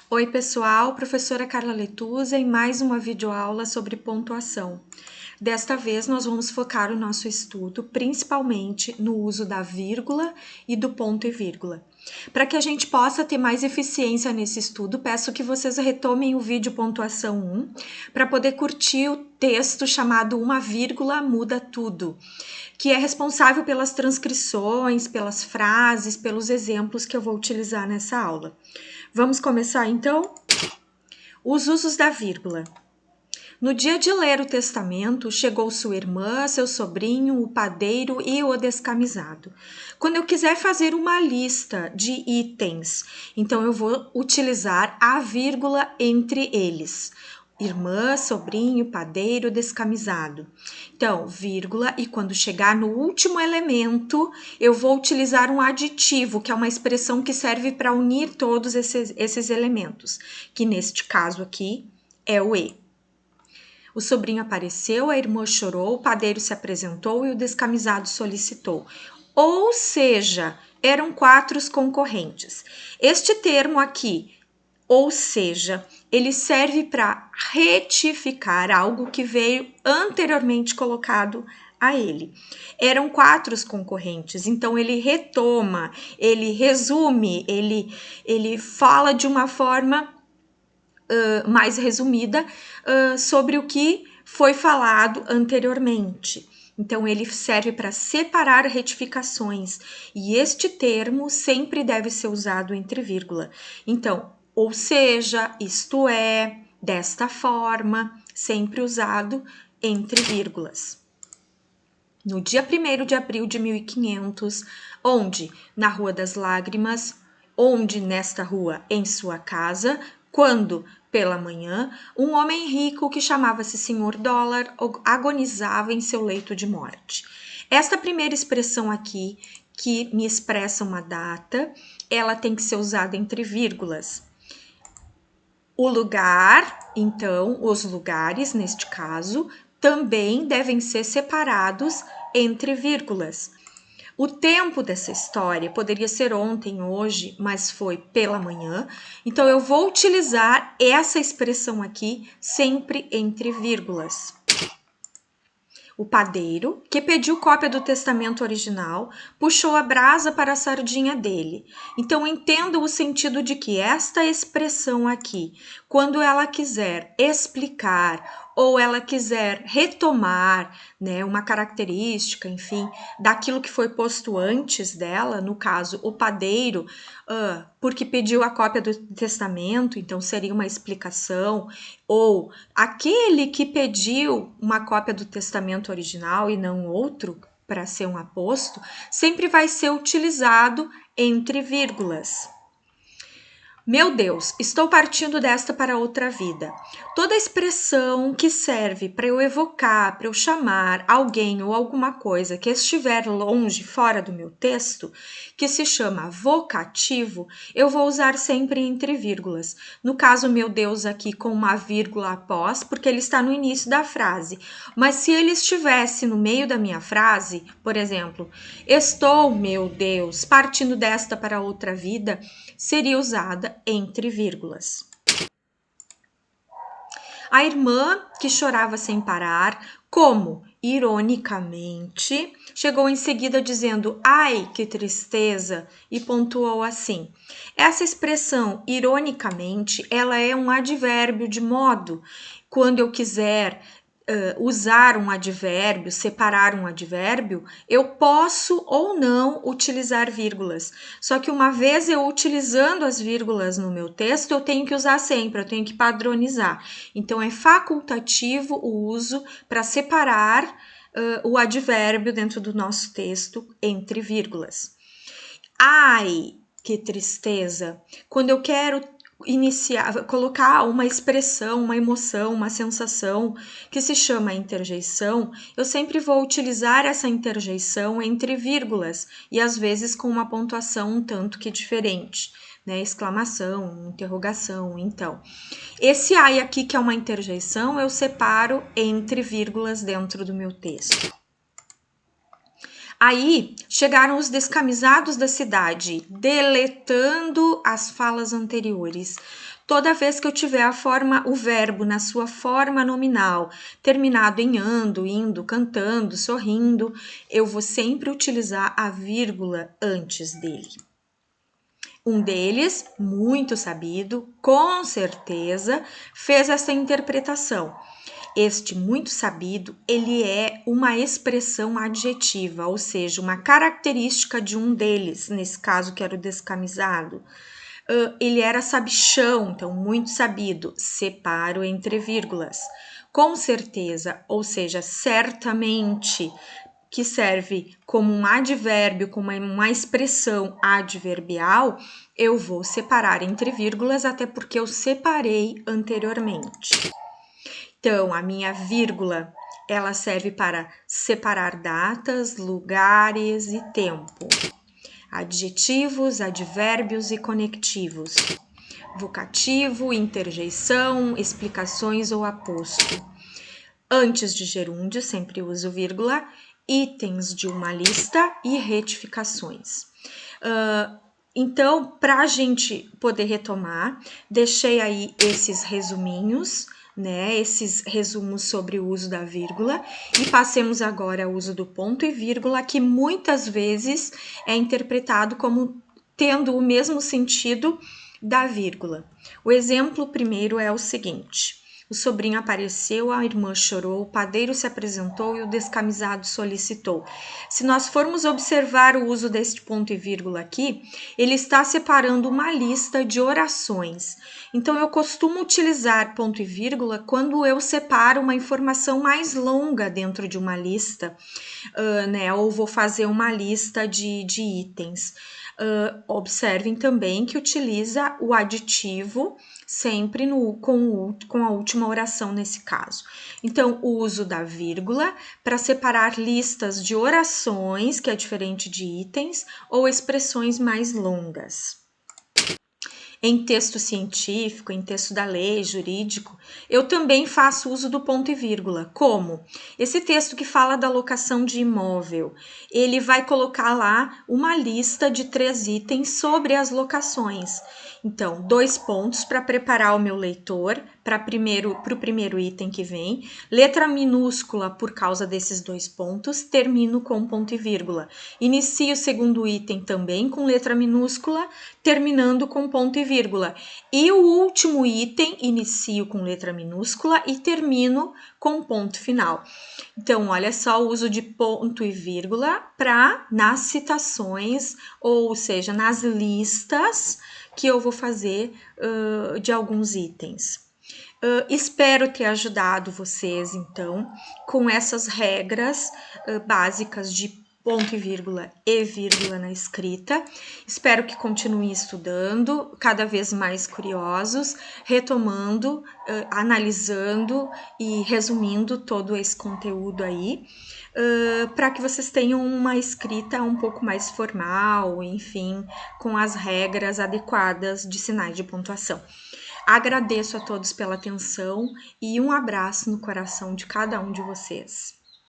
Oi pessoal, professora Carla Letuza em mais uma videoaula sobre pontuação. Desta vez nós vamos focar o nosso estudo principalmente no uso da vírgula e do ponto e vírgula. Para que a gente possa ter mais eficiência nesse estudo, peço que vocês retomem o vídeo pontuação 1 para poder curtir o texto chamado Uma vírgula muda tudo, que é responsável pelas transcrições, pelas frases, pelos exemplos que eu vou utilizar nessa aula. Vamos começar então? Os usos da vírgula. No dia de ler o testamento, chegou sua irmã, seu sobrinho, o padeiro e o descamisado. Quando eu quiser fazer uma lista de itens, então eu vou utilizar a vírgula entre eles. Irmã, sobrinho, padeiro, descamisado. Então, vírgula, e quando chegar no último elemento, eu vou utilizar um aditivo, que é uma expressão que serve para unir todos esses elementos, que neste caso aqui é o e. O sobrinho apareceu, a irmã chorou, o padeiro se apresentou e o descamisado solicitou. Ou seja, eram 4 os concorrentes. Este termo aqui, ou seja, ele serve para retificar algo que veio anteriormente colocado a ele. Eram 4 os concorrentes, então ele retoma, ele resume, ele fala de uma forma mais resumida sobre o que foi falado anteriormente. Então, ele serve para separar retificações, e este termo sempre deve ser usado entre vírgula. Então, ou seja, isto é, desta forma, sempre usado entre vírgulas. No dia 1º de abril de 1500, onde? Na Rua das Lágrimas, onde nesta rua, em sua casa, quando, pela manhã, um homem rico que chamava-se Senhor Dólar agonizava em seu leito de morte. Esta primeira expressão aqui, que me expressa uma data, ela tem que ser usada entre vírgulas. O lugar, então, os lugares, neste caso, também devem ser separados entre vírgulas. O tempo dessa história poderia ser ontem, hoje, mas foi pela manhã. Então, eu vou utilizar essa expressão aqui sempre entre vírgulas. O padeiro, que pediu cópia do testamento original, puxou a brasa para a sardinha dele. Então, entenda o sentido de que esta expressão aqui, quando ela quiser explicar ou ela quiser retomar, né, uma característica, enfim, daquilo que foi posto antes dela, no caso, o padeiro, porque pediu a cópia do testamento, então seria uma explicação, ou aquele que pediu uma cópia do testamento original e não outro, para ser um aposto, sempre vai ser utilizado entre vírgulas. Meu Deus, estou partindo desta para outra vida. Toda expressão que serve para eu evocar, para eu chamar alguém ou alguma coisa que estiver longe, fora do meu texto, que se chama vocativo, eu vou usar sempre entre vírgulas. No caso, meu Deus, aqui com uma vírgula após, porque ele está no início da frase. Mas se ele estivesse no meio da minha frase, por exemplo, estou, meu Deus, partindo desta para outra vida, seria usada entre vírgulas. A irmã, que chorava sem parar, como, ironicamente, chegou em seguida dizendo, ai, que tristeza, e pontuou assim. Essa expressão, ironicamente, ela é um advérbio de modo. Quando eu quiser usar um advérbio, separar um advérbio, eu posso ou não utilizar vírgulas. Só que uma vez eu utilizando as vírgulas no meu texto, eu tenho que usar sempre, eu tenho que padronizar. Então, é facultativo o uso para separar o advérbio dentro do nosso texto entre vírgulas. Ai, que tristeza! Quando eu quero colocar uma expressão, uma emoção, uma sensação que se chama interjeição, eu sempre vou utilizar essa interjeição entre vírgulas e às vezes com uma pontuação um tanto que diferente, né? Exclamação, interrogação, então. Esse ai aqui, que é uma interjeição, eu separo entre vírgulas dentro do meu texto. Aí chegaram os descamisados da cidade, deletando as falas anteriores. Toda vez que eu tiver o verbo na sua forma nominal, terminado em ando, indo, cantando, sorrindo, eu vou sempre utilizar a vírgula antes dele. Um deles, muito sabido, com certeza, fez essa interpretação. Este muito sabido, ele é uma expressão adjetiva, ou seja, uma característica de um deles, nesse caso que era o descamisado. Ele era sabichão, então muito sabido, separo entre vírgulas. Com certeza, ou seja, certamente, que serve como um advérbio, como uma expressão adverbial, eu vou separar entre vírgulas, até porque eu separei anteriormente. Então, a minha vírgula, ela serve para separar datas, lugares e tempo. Adjetivos, advérbios e conectivos. Vocativo, interjeição, explicações ou aposto. Antes de gerúndio, sempre uso vírgula. Itens de uma lista e retificações. Então, para a gente poder retomar, deixei aí esses resuminhos, né? Esses resumos sobre o uso da vírgula e passemos agora ao uso do ponto e vírgula, que muitas vezes é interpretado como tendo o mesmo sentido da vírgula. O exemplo primeiro é o seguinte: o sobrinho apareceu, a irmã chorou, o padeiro se apresentou e o descamisado solicitou. Se nós formos observar o uso deste ponto e vírgula aqui, ele está separando uma lista de orações. Então, eu costumo utilizar ponto e vírgula quando eu separo uma informação mais longa dentro de uma lista, né? Ou vou fazer uma lista de itens. Observem também que utiliza o aditivo sempre com a última oração nesse caso. Então, o uso da vírgula para separar listas de orações, que é diferente de itens, ou expressões mais longas. Em texto científico, em texto da lei, jurídico, eu também faço uso do ponto e vírgula. Como? Esse texto que fala da locação de imóvel, ele vai colocar lá uma lista de 3 itens sobre as locações. Então, 2 pontos para preparar o meu leitor para o primeiro item que vem, letra minúscula por causa desses 2 pontos, termino com ponto e vírgula. Inicio o segundo item também com letra minúscula, terminando com ponto e vírgula. E o último item, inicio com letra minúscula e termino com ponto final. Então, olha só o uso de ponto e vírgula nas citações, ou seja, nas listas que eu vou fazer de alguns itens. Espero ter ajudado vocês, então, com essas regras básicas de ponto e vírgula na escrita. Espero que continuem estudando, cada vez mais curiosos, retomando, analisando e resumindo todo esse conteúdo aí, para que vocês tenham uma escrita um pouco mais formal, enfim, com as regras adequadas de sinais de pontuação. Agradeço a todos pela atenção e um abraço no coração de cada um de vocês.